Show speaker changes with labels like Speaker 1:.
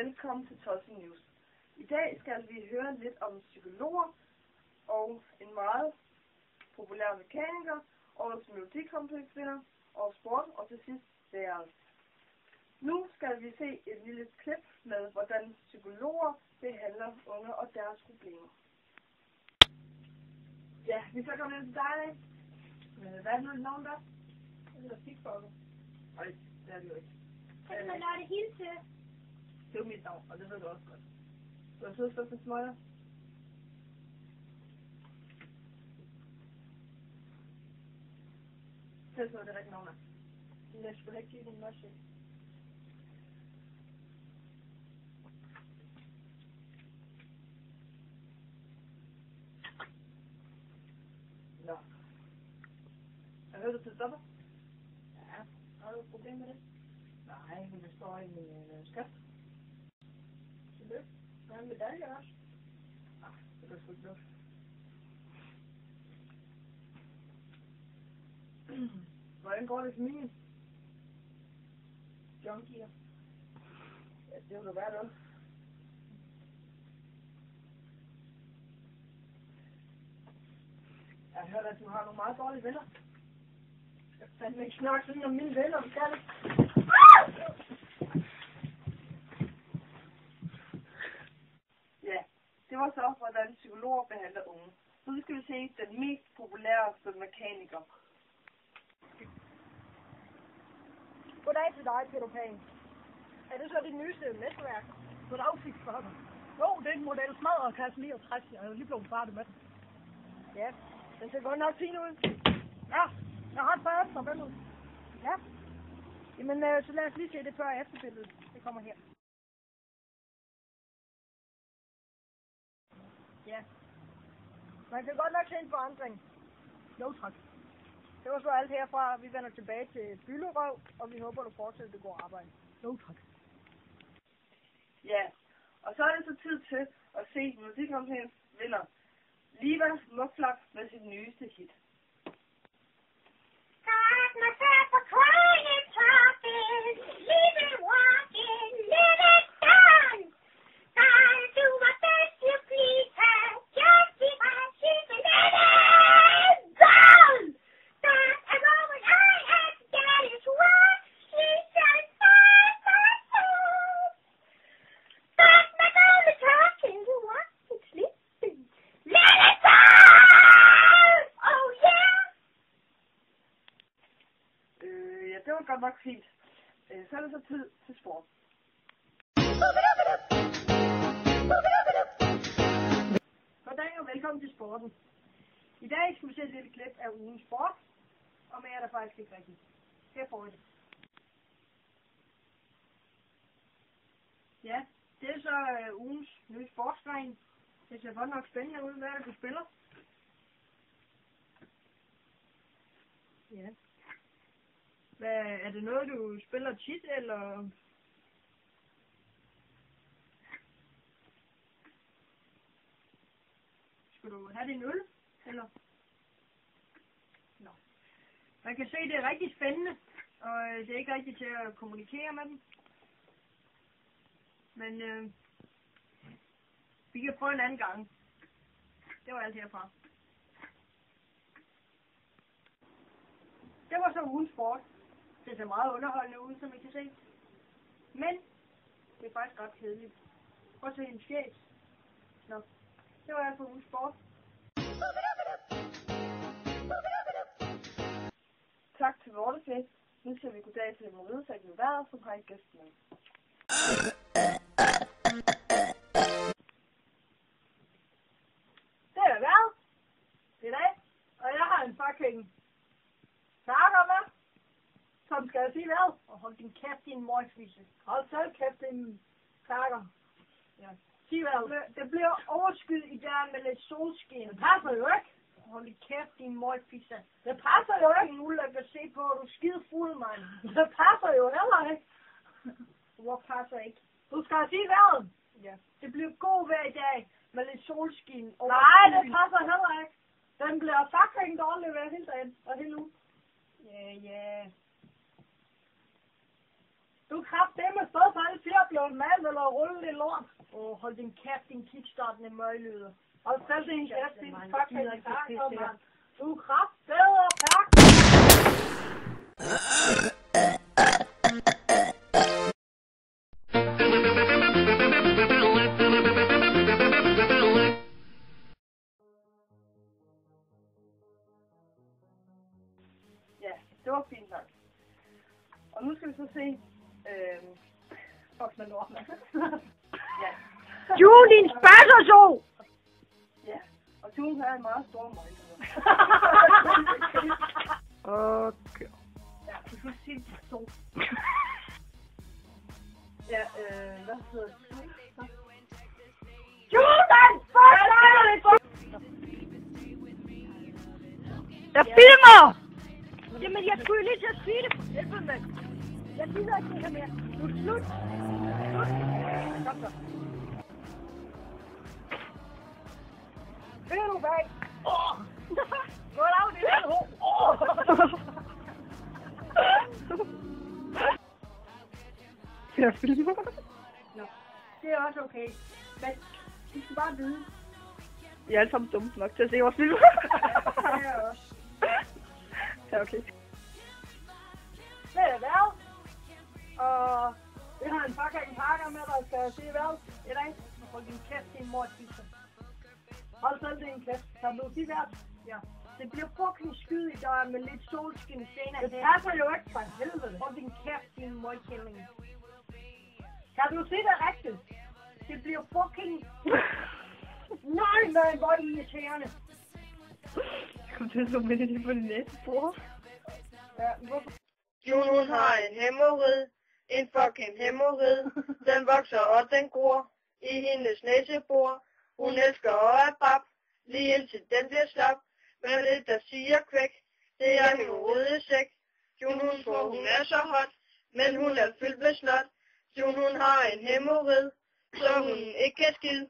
Speaker 1: velkommen til Tossi News. I dag skal vi høre lidt om psykologer og en meget populær mekaniker, årets melodikompleksvinder og sport, og til sidst vejret. Nu skal vi se et lille klip med, hvordan psykologer behandler unge og deres problemer. Ja, vi skal komme ind til dig, ikke? Hvad er det nu dit navn der? Det hedder Pigfokker. Nej, det er det jo ikke.
Speaker 2: Det er Lotte Hilse.
Speaker 1: Det er jo mit navn, og det ved du også godt. Du har siddet og slået for smøger. Det er det rigtige navn. Jeg skulle ikke give din mørse. Nå. Jeg hørte, du stopper? Ja. Har du et problem med det? Nej, men det står i min skrift. Tillykke. Der er en medalje også. Nej, det er sgu ikke noget. Hvordan går det i familien? Junkier. Ja, det vil du være noget. Jeg har hørt, at du har nogle meget dårlige venner. Jeg kan fandme ikke snakke sådan om mine venner, om skal det. Ja, det var så, hvordan psykologer behandler unge. Nu skal vi se den mest populære mekaniker.
Speaker 3: Goddag til dig, Peter Pan. Er det så dit nyeste mesterværk?
Speaker 4: Goddag, Pigfokker. Jo, det er en model smadret kasse 69. Jeg er jo lige blevet færdig med den.
Speaker 3: Ja, den ser godt nok fin ud.
Speaker 4: Ja, jeg har et par efter billedet.
Speaker 3: Ja. Jamen, så lad os lige se det før- og efterbilledet. Det kommer her. Ja. Man kan godt nok se en forandring.
Speaker 4: Jo, tak.
Speaker 3: Det var så alt herfra. Vi vender tilbage til Byllerøv, og vi håber, du fortsætter det gode arbejde.
Speaker 4: Jo, tak.
Speaker 1: Ja, og så er det så tid til at se musikkompagniens vinder, Liva Mufflak med sit nyeste hit. Det var godt nok fint. Så er det så tid til sport.
Speaker 3: Goddag og velkommen til sporten. I dag skal vi se et lille klip af ugens sport, og mere er der faktisk ikke rigtigt. Her får I det. Ja, det er så ugens nye sportsgren. Det ser godt nok spændende ud, hvad du spiller. Ja. Hvad, er det noget, du spiller tit, eller? Skal du have din øl, eller? Nå. Man kan se, det er rigtig spændende, og det er ikke rigtigt til at kommunikere med dem. Men vi kan prøve en anden gang. Det var alt herfra. Det var så ugens sport. Det ser meget underholdende ud, som I kan se. Men det er faktisk ret kedeligt. Prøv at se en skæg. Nå, det var alt for ugens sport.
Speaker 1: Tak til Vortefest. Nu skal vi goddag til Moridsækken i vejret, som har en gæst med.
Speaker 3: Det er vejret. Det er dag. Og jeg har en fucking snakker med. Som skal jeg sige hvad? Og hold din kæft, din møgfisse. Hold selv kæft, din snakker. Ja. Sig hvad? Det bliver overskyet i dag med lidt solskin. Det passer jo ikke. Hold din kæft, din møgfisse. Det passer jo ikke. Nu lad mig se på, at du er skide fuld, mand. Det passer jo heller ikke. Hvor passer ikke? Du skal sige hvad? Ja. Det bliver god vejr i dag med lidt solskin. Nej, det passer heller ikke. Den bliver fucking dårlig vejr hele dagen og hele ugen. Ja. Du kraftedeme stået for alle 4 blevet mand eller rulle lidt lort. Hold din kæft, din kickstartende møglyder. Hold selv din kæft, din fucking takker, mand. Du er kraftedeme, tak!
Speaker 1: Ja, det var fint nok. Og nu skal vi så se...
Speaker 3: Fuck med lorten.
Speaker 1: Ja.
Speaker 3: June, din spasserso!
Speaker 1: Ja, og June har en meget stor møglyder.
Speaker 3: Okay.
Speaker 1: Ja, du skal sige det så. Ja, hvad hedder June?
Speaker 3: June, den spasserso! Jeg filmer! Jamen, jeg skulle lige til at sige det. Hjælp med. Jeg gider ikke det her mere. Nu er det slut. Kom så. Ved du hvad? Gå af det her ro.
Speaker 1: Jeg filmer.
Speaker 3: Nå, det er også okay. Men vi skal bare vide.
Speaker 1: I er alle sammen dumme nok til at se vores film.
Speaker 3: Det er også.
Speaker 1: Ja, okay.
Speaker 3: Det er hvad? Og vi har en fucking pakker med, der skal sige hvad i dag. Hold din kæft, din mor tisser. Hold selv din kæft. Kan du sige hvad? Ja. Det bliver fucking skyd i døren med lidt solskin senere. Det passer jo ikke for helvede. Hold din kæft, din møgkælling. Kan du sige det rigtigt? Det bliver fucking... Nej, man, hvor er det irriterende.
Speaker 1: Kom til at slå med det på din næste bror.
Speaker 3: Ja, hvorfor?
Speaker 5: June, hun har en hæmorrid. En fucking hæmorrid. Den vokser og den gror i hendes næsebor. Hun elsker at have bab, lige indtil den bliver slap. Hvad er det, der siger kvæk? Det er hæmorridesæk. June, hun tror, hun er så hot, men hun er fyldt med snot. June, hun har en hæmorrid, så hun ikke kan skide.